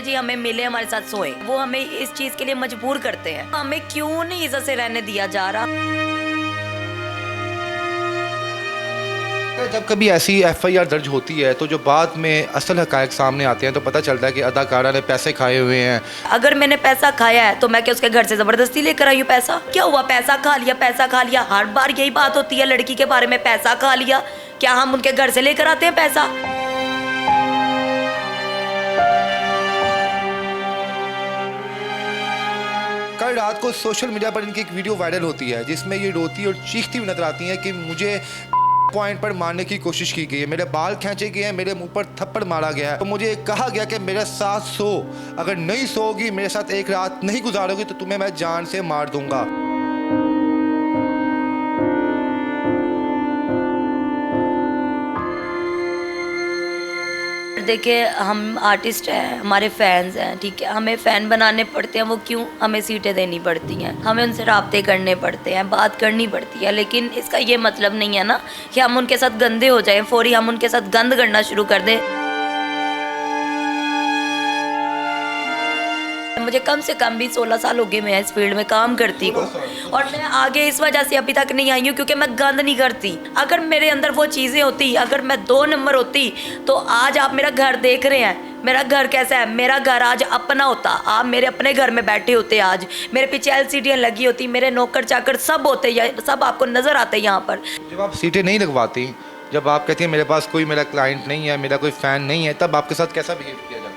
जी हमें मिले, हमारे साथ सोए। वो हमें इस चीज के लिए मजबूर करते हैं। हमें क्यों नहीं इज्जत से रहने दिया जा रहा। जब कभी ऐसी एफआईआर दर्ज होती है तो जो बाद में असल हकायक सामने आते हैं तो पता चलता है कि अदाकारा ने पैसे खाए हुए हैं। अगर मैंने पैसा खाया है तो मैं क्या उसके घर से जबरदस्ती लेकर आई हूँ पैसा? क्या हुआ, पैसा खा लिया, पैसा खा लिया। हर बार यही बात होती है लड़की के बारे में, पैसा खा लिया। क्या हम उनके घर से लेकर आते हैं पैसा? कल रात को सोशल मीडिया पर इनकी एक वीडियो वायरल होती है जिसमें ये रोती और चीखती हुई नजर आती हैं कि मुझे पॉइंट पर मारने की कोशिश की गई है, मेरे बाल खींचे गए हैं, मेरे मुंह पर थप्पड़ मारा गया है, तो मुझे कहा गया कि मेरे साथ सो, अगर नहीं सोगी, मेरे साथ एक रात नहीं गुजारोगी तो तुम्हें मैं जान से मार दूंगा। देखिए हम आर्टिस्ट हैं, हमारे फैंस हैं, ठीक है, हमें फ़ैन बनाने पड़ते हैं। वो क्यों? हमें सीटें देनी पड़ती हैं, हमें उनसे राब्ते करने पड़ते हैं, बात करनी पड़ती है। लेकिन इसका ये मतलब नहीं है ना कि हम उनके साथ गंदे हो जाएं, फौरी हम उनके साथ गंद करना शुरू कर दें। मुझे कम से कम भी 16 साल हो गए मैं इस फील्ड में काम करती हूँ, और मैं आगे इस वजह से अभी तक नहीं आई हूँ क्योंकि मैं गंद नहीं करती। अगर मेरे अंदर वो चीज़ें होती, अगर मैं 2 नंबर होती, तो आज आप मेरा घर देख रहे हैं। मेरा घर कैसा है? मेरा घर आज अपना होता, आप मेरे अपने घर में बैठे होते, आज मेरे पीछे एलसीडियाँ लगी होती, मेरे नौकर चाकर सब होते, सब आपको नज़र आते यहाँ पर। जब आप सीटें नहीं लगवाती, जब आप कहती हैं मेरे पास कोई मेरा क्लाइंट नहीं है, मेरा कोई फ़ैन नहीं है, तब आपके साथ कैसा बिहेव किया जाता है?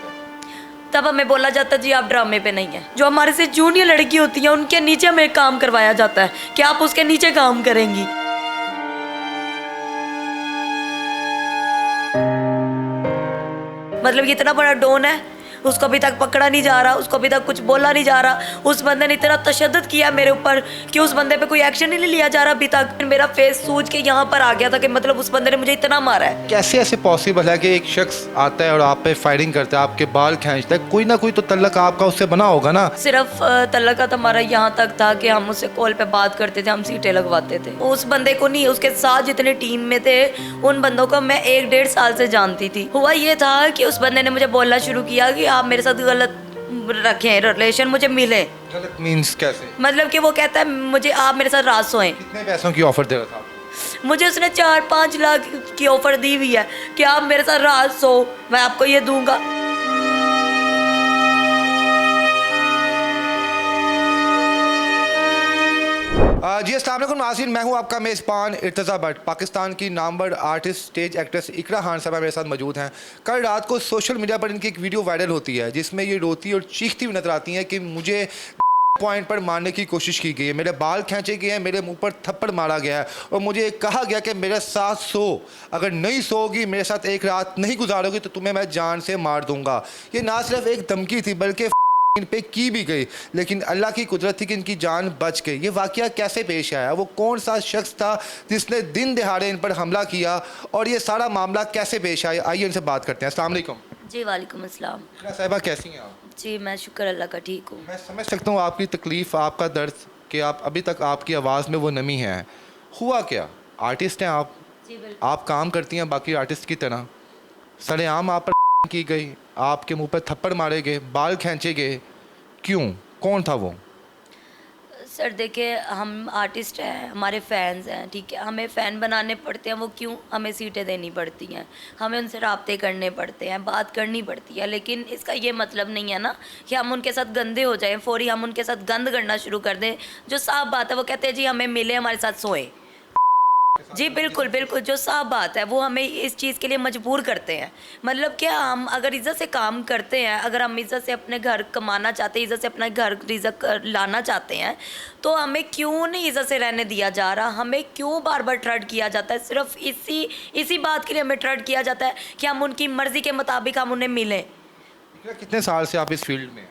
तब हमें बोला जाता है जी आप ड्रामे पे नहीं है। जो हमारे से जूनियर लड़की होती है उनके नीचे हमें काम करवाया जाता है कि आप उसके नीचे काम करेंगी। मतलब ये इतना बड़ा डॉन है, उसको अभी तक पकड़ा नहीं जा रहा, उसको अभी तक कुछ बोला नहीं जा रहा। उस बंदे ने इतना तशद्दुद किया मेरे ऊपर कि उस बंदे पे कोई एक्शन ही नहीं लिया जा रहा अभी तक। मेरा फेस सूज के यहाँ पर आ गया था कि मतलब उस बंदे ने मुझे इतना मारा है। कैसे ऐसे पॉसिबल है कि एक शख्स आता है और आप पे फायरिंग करता है, आपके बाल खींचता है? कोई ना कोई तो तल्लक आपका उससे बना होगा ना। सिर्फ तल्लक हमारा यहाँ तक था कि हम उससे कॉल पे बात करते थे, हम सीटें लगवाते थे। उस बंदे को नहीं, उसके साथ जितने टीम में थे उन बंदों को मैं 1-1.5 साल से जानती थी। हुआ ये था कि उस बंदे ने मुझे बोलना शुरू किया कि आप मेरे साथ गलत रखें रिलेशन, मुझे मिले। गलत मीन्स कैसे? मतलब कि वो कहता है मुझे आप मेरे साथ रात सोएं। कितने पैसों की ऑफर दे रहा था आपको? मुझे उसने 4-5 लाख की ऑफर दी हुई है कि आप मेरे साथ रात सो, मैं आपको ये दूंगा। जी अस्सलाम वालेकुम नाज़रीन, मैं हूं आपका मेज़बान इर्तज़ा भट्ट। पाकिस्तान की नामवर आर्टिस्ट, स्टेज एक्ट्रेस इकरा खान साहबा मेरे साथ मौजूद हैं। कल रात को सोशल मीडिया पर इनकी एक वीडियो वायरल होती है जिसमें ये रोती और चीखती हुई नजर आती हैं कि मुझे पॉइंट पर मारने की कोशिश की गई है, मेरे बाल खींचे गए हैं, मेरे मुंह पर थप्पड़ मारा गया है, और मुझे कहा गया कि मेरे साथ सो, अगर नहीं सोगी, मेरे साथ एक रात नहीं गुजारोगी तो तुम्हें मैं जान से मार दूंगा। ये ना सिर्फ एक धमकी थी बल्कि इन पे की भी गई, लेकिन अल्लाह की कुदरत थी कि इनकी जान बच गई। ये वाकया कैसे पेश आया? वो कौन सा शख्स था जिसने दिन दिहाड़े इन पर हमला किया, और ये सारा मामला कैसे पेश आया? आइए इनसे बात करते हैं। अस्सलाम वालेकुम। जी वालेकुम अस्सलाम। साहिबा कैसी हैं आप? जी मैं शुक्र अल्लाह का ठीक हूँ। मैं समझ सकता हूँ आपकी तकलीफ़, आपका दर्द, कि आप अभी तक आपकी आवाज़ में वो नमी है। हुआ क्या? आर्टिस्ट हैं आप, जी बिल्कुल। आप काम करती हैं बाकी आर्टिस्ट की तरह, सरेआम आप पर की गई, आपके मुंह पर थप्पड़ मारे गए, बाल खींचे गए, क्यों? कौन था वो? सर देखिए हम आर्टिस्ट हैं, हमारे फैंस हैं, ठीक है, हमें फ़ैन बनाने पड़ते हैं। वो क्यों? हमें सीटें देनी पड़ती हैं, हमें उनसे राब्ते करने पड़ते हैं, बात करनी पड़ती है। लेकिन इसका ये मतलब नहीं है ना कि हम उनके साथ गंदे हो जाएं, फौरी हम उनके साथ गंद करना शुरू कर दें। जो साफ बात है वो कहते हैं जी हमें मिले, हमारे साथ सोए। जी बिल्कुल बिल्कुल, जो साफ बात है वो हमें इस चीज़ के लिए मजबूर करते हैं। मतलब क्या, हम अगर इज़्ज़त से काम करते हैं, अगर हम इज़्ज़त से अपने घर कमाना चाहते हैं, इज़्ज़त से अपना घर रिज़्क लाना चाहते हैं, तो हमें क्यों नहीं इज़्ज़त से रहने दिया जा रहा? हमें क्यों बार बार ट्रड किया जाता है? सिर्फ इसी बात के लिए हमें ट्रड किया जाता है कि हम उनकी मर्ज़ी के मुताबिक हम उन्हें मिलें। कितने साल से आप इस फील्ड में हैं?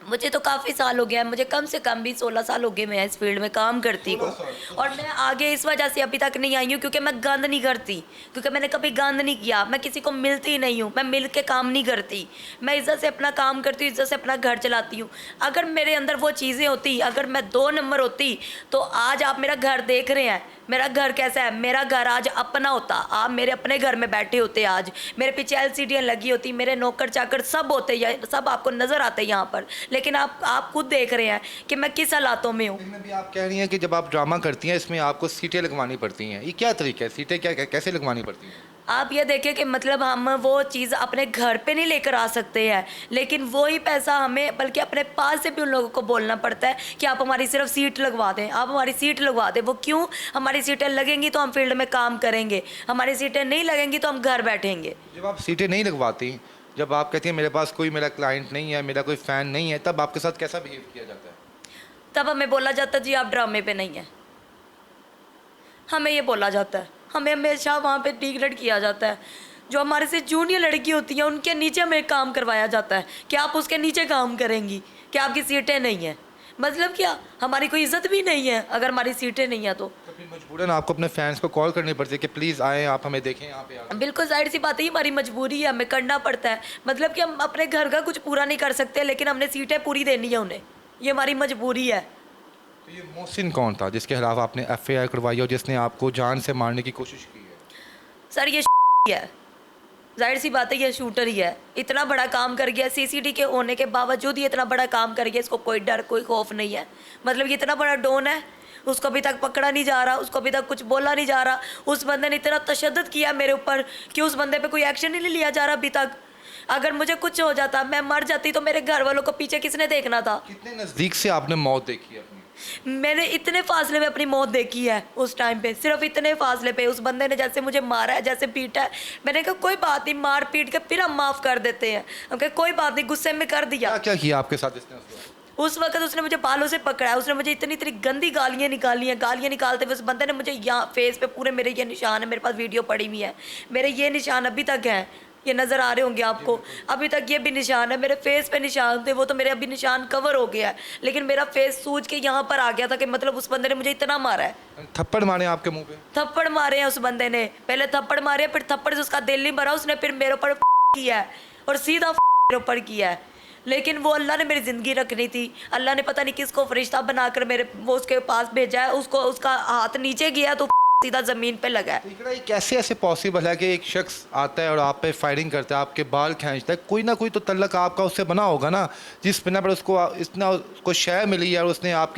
मुझे तो काफ़ी साल हो गया है, मुझे कम से कम भी 16 साल हो गए मैं इस फील्ड में काम करती को। 16 साल। और मैं आगे इस वजह से अभी तक नहीं आई हूँ क्योंकि मैं गंद नहीं करती, क्योंकि मैंने कभी गंद नहीं किया। मैं किसी को मिलती ही नहीं हूँ, मैं मिल के काम नहीं करती। मैं इज्जत से अपना काम करती हूँ, इज्जत से अपना घर चलाती हूँ। अगर मेरे अंदर वो चीज़ें होती, अगर मैं 2 नंबर होती, तो आज आप मेरा घर देख रहे हैं, मेरा घर कैसा है, मेरा घर आज अपना होता, आप मेरे अपने घर में बैठे होते, आज मेरे पीछे एलसीडियाँ लगी होती, मेरे नौकर चाकर सब होते, सब आपको नज़र आते हैं यहाँ पर। लेकिन आप खुद देख रहे हैं कि मैं किस हालातों में हूँ। इनमें भी आप कह रही हैं कि जब आप ड्रामा करती हैं इसमें आपको सीटें लगवानी पड़ती हैं, ये क्या तरीका है, सीटें क्या कैसे लगवानी पड़ती हैं? आप ये देखिए कि मतलब हम वो चीज़ अपने घर पे नहीं लेकर आ सकते हैं, लेकिन वही पैसा हमें बल्कि अपने पास से भी उन लोगों को बोलना पड़ता है कि आप हमारी सिर्फ सीट लगवा दें, आप हमारी सीट लगवा दें। वो क्यों? हमारी सीटें लगेंगी तो हम फील्ड में काम करेंगे, हमारी सीटें नहीं लगेंगी तो हम घर बैठेंगे। जब आप सीटें नहीं लगवाती, जब आप कहती हैं मेरे पास कोई मेरा क्लाइंट नहीं है, मेरा कोई फ़ैन नहीं है, तब आपके साथ कैसा बिहेव किया जाता है? तब हमें बोला जाता है जी आप ड्रामे पे नहीं हैं, हमें ये बोला जाता है, हमें हमेशा वहाँ पे डिग्रेड किया जाता है। जो हमारे से जूनियर लड़की होती हैं उनके नीचे हमें काम करवाया जाता है कि आप उसके नीचे काम करेंगी, कि आपकी सीटें नहीं हैं। मतलब क्या, हमारी कोई इज्जत भी नहीं है अगर हमारी सीटें नहीं हैं तो। तो फिर मजबूरन आपको अपने फैंस को कॉल करनी पड़ती है कि प्लीज़ आएँ, आप हमें देखें यहाँ पे आके। बिल्कुल जाहिर सी बात है, ये हमारी मजबूरी है, हमें करना पड़ता है। मतलब कि हम अपने घर का कुछ पूरा नहीं कर सकते, लेकिन हमने सीटें पूरी देनी है उन्हें, ये हमारी मजबूरी है। तो ये मोहसिन कौन था जिसके खिलाफ आपने FIR करवाई और जिसने आपको जान से मारने की कोशिश की है? सर ये है, जाहिर सी बात है ये शूटर ही है। इतना बड़ा काम कर गया, CCD के होने के बावजूद ये इतना बड़ा काम कर गया, इसको कोई डर कोई खौफ नहीं है। मतलब ये इतना बड़ा डॉन है, उसको अभी तक पकड़ा नहीं जा रहा, उसको अभी तक कुछ बोला नहीं जा रहा। उस बंदे ने इतना तशद्दुद किया मेरे ऊपर कि उस बंदे पे कोई एक्शन ही नहीं लिया जा रहा अभी तक। अगर मुझे कुछ हो जाता, मैं मर जाती, तो मेरे घर वालों को पीछे किसने देखना था? कितने नज़दीक से आपने मौत देखी है अपनी? मैंने इतने फासले में अपनी मौत देखी है उस टाइम पे, सिर्फ इतने फासले पे। उस बंदे ने जैसे मुझे मारा है, जैसे पीटा है, मैंने कहा कोई बात नहीं, मार पीट के फिर हम माफ़ कर देते हैं। हम कहा कोई बात नहीं, गुस्से में कर दिया। क्या क्या किया आपके साथ इसने उस वक्त? उस वक्त उसने मुझे बालों से पकड़ा है, उसने मुझे इतनी इतनी गंदी गालियाँ निकाली हैं। गालियाँ निकालते हुए उस बंदे ने मुझे यहाँ फेस पे पूरे, मेरे ये निशान है, मेरे पास वीडियो पड़ी हुई है, मेरे ये निशान अभी तक हैं, ये नज़र आ रहे होंगे आपको, अभी तक ये भी निशान है। मेरे फेस पे निशान थे, वो तो मेरे अभी निशान कवर हो गया है, लेकिन मेरा फेस सूज के यहाँ पर आ गया था कि मतलब उस बंदे ने मुझे इतना मारा है। थप्पड़ मारे आपके मुंह पे? थप्पड़ मारे हैं उस बंदे ने, पहले थप्पड़ मारे, फिर थप्पड़ से उसका दिल नहीं भरा, उसने फिर मेरे ऊपर किया है और सीधा मेरे ऊपर किया है। लेकिन वो अल्लाह ने मेरी ज़िंदगी रखनी थी, अल्लाह ने पता नहीं किसको फरिश्ता बनाकर मेरे वो उसके पास भेजा है, उसको उसका हाथ नीचे गया तो सीधा ज़मीन पे लगा है। तो इकरा, ये कैसे ऐसे पॉसिबल है कि एक शख्स आता है और आप पे फायरिंग करता है, आपके बाल खींचता है? कोई ना कोई तो तल्लक आपका उससे बना होगा ना, जिस बिना पर उसको इतना उसको शय मिली है और उसने आप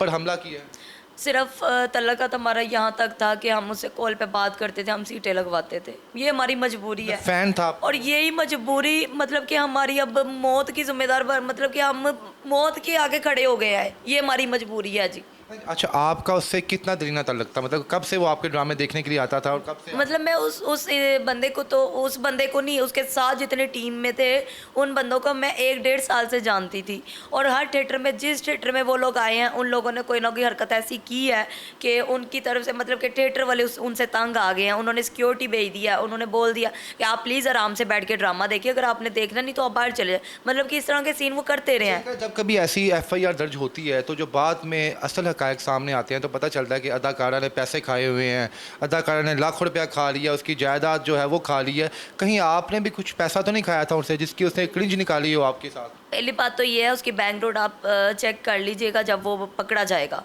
पर हमला किया है। सिर्फ तल्लकत हमारा यहाँ तक था कि हम उससे कॉल पे बात करते थे, हम सीटें लगवाते थे, ये हमारी मजबूरी है। फैन था आप? और यही मजबूरी मतलब कि हमारी अब मौत की जिम्मेदार मतलब कि हम मौत के आगे खड़े हो गए हैं, ये हमारी मजबूरी है जी। अच्छा, आपका उससे कितना दरीना ताल्लुक था? मतलब कब से वो आपके ड्रामे देखने के लिए आता था और कब से? मतलब मैं उस बंदे को तो, उस बंदे को नहीं, उसके साथ जितने टीम में थे उन बंदों को मैं 1-1.5 साल से जानती थी। और हर थिएटर में, जिस थिएटर में वो लोग आए हैं, उन लोगों ने कोई ना कोई हरकत ऐसी की है कि उनकी तरफ से मतलब कि थिएटर वाले उनसे तंग आ गए हैं। उन्होंने सिक्योरिटी भेज दिया, उन्होंने बोल दिया कि आप प्लीज़ आराम से बैठ के ड्रामा देखिए, अगर आपने देखना नहीं तो आप बाहर चले जाए। मतलब कि इस तरह के सीन वो करते रहे हैं। जब कभी ऐसी FIR दर्ज होती है तो जो बाद में असल हक़ाइक़ सामने आते हैं तो पता चलता है कि अदाकारा ने पैसे खाए हुए हैं, अदाकारा ने लाखों रुपया खा लिया, उसकी जायदाद जो है वो खा ली है। कहीं आपने भी कुछ पैसा तो नहीं खाया था उनसे जिसकी उसने क्रिंज निकाली हो आपके साथ? पहली बात तो ये है, उसकी बैकग्राउंड आप चेक कर लीजिएगा जब वो पकड़ा जाएगा,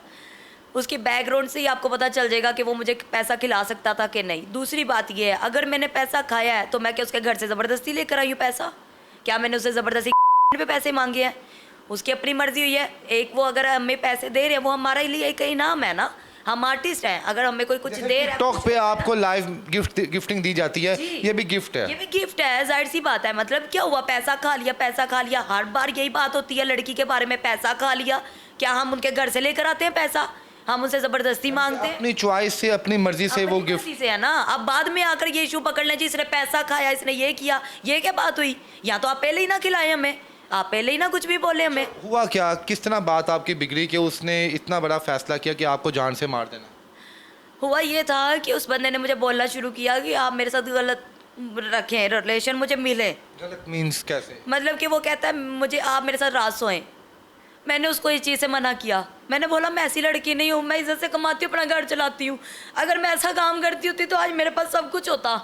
उसकी बैकग्राउंड से ही आपको पता चल जाएगा कि वो मुझे पैसा खिला सकता था कि नहीं। दूसरी बात ये है, अगर मैंने पैसा खाया है तो मैं क्या उसके घर से ज़बरदस्ती लेकर आई हूँ पैसा? क्या मैंने उससे ज़बरदस्ती पे पैसे मांगे हैं? उसकी अपनी मर्जी हुई है। एक वो अगर हमें पैसे दे रहे हैं, वो हमारे लिए एक इनाम है ना, हम आर्टिस्ट हैं, अगर हमें कोई कुछ दे रहा है। टिकटॉक पे आपको लाइव गिफ्टिंग दी जाती है, ये भी गिफ्ट है? ये भी गिफ्ट है, जाहिर सी बात है। मतलब क्या हुआ, पैसा खा लिया, पैसा खा लिया, हर बार यही बात होती है लड़की के बारे में, पैसा खा लिया। क्या हम उनके घर से लेकर आते हैं पैसा? हम उनसे ज़बरदस्ती मांगते हैं? अपनी चॉइस से, अपनी मर्जी से वो गिफ्ट से है ना। अब बाद में आकर ये इशू पकड़ लें जी इसने पैसा खाया, इसने ये किया, ये क्या बात हुई? या तो आप पहले ही ना खिलाए हमें, आप पहले ही ना कुछ भी बोले हमें। हुआ क्या, किस तरह बात आपकी बिगड़ी कि उसने इतना बड़ा फैसला किया कि आपको जान से मार देना? हुआ ये था कि उस बंदे ने मुझे बोलना शुरू किया कि आप मेरे साथ गलत रखें रिलेशन, मुझे मिले। गलत मीन्स कैसे? मतलब कि वो कहता है मुझे आप मेरे साथ रात सोएं। मैंने उसको इस चीज़ से मना किया। मैंने बोला मैं ऐसी लड़की नहीं हूँ, मैं इज्जत से कमाती हूँ, अपना घर चलाती हूँ। अगर मैं ऐसा काम करती होती तो आज मेरे पास सब कुछ होता।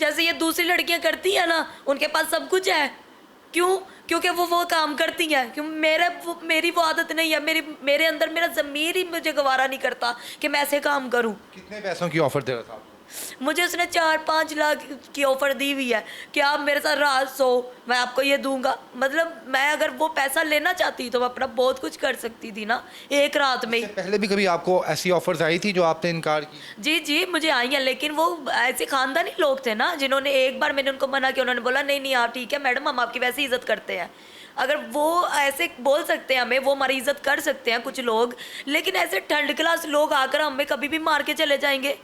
जैसे ये दूसरी लड़कियाँ करती हैं ना, उनके पास सब कुछ है। क्यों? क्योंकि वो काम करती हैं। क्यों? मेरी वो आदत नहीं है। मेरे अंदर मेरा ज़मीर ही मुझे गवारा नहीं करता कि मैं ऐसे काम करूँ। कितने पैसों की ऑफर दे रहा था आपको? मुझे उसने 4-5 लाख की ऑफ़र दी हुई है कि आप मेरे साथ रात सो, मैं आपको ये दूंगा। मतलब मैं अगर वो पैसा लेना चाहती तो मैं अपना बहुत कुछ कर सकती थी ना, एक रात में ही। इससे पहले भी कभी आपको ऐसी ऑफर्स आई थी जो आपने इनकार की? जी जी, मुझे आई हैं, लेकिन वो ऐसे खानदानी लोग थे ना, जिन्होंने एक बार मैंने उनको मना किया, उन्होंने बोला नहीं नहीं आप ठीक है मैडम, हम आपकी वैसे ही इज्जत करते हैं। अगर वो ऐसे बोल सकते हैं हमें, वो हमारी इज्जत कर सकते हैं कुछ लोग, लेकिन ऐसे थर्ड क्लास लोग आकर हमें कभी भी मार के चले जाएंगे।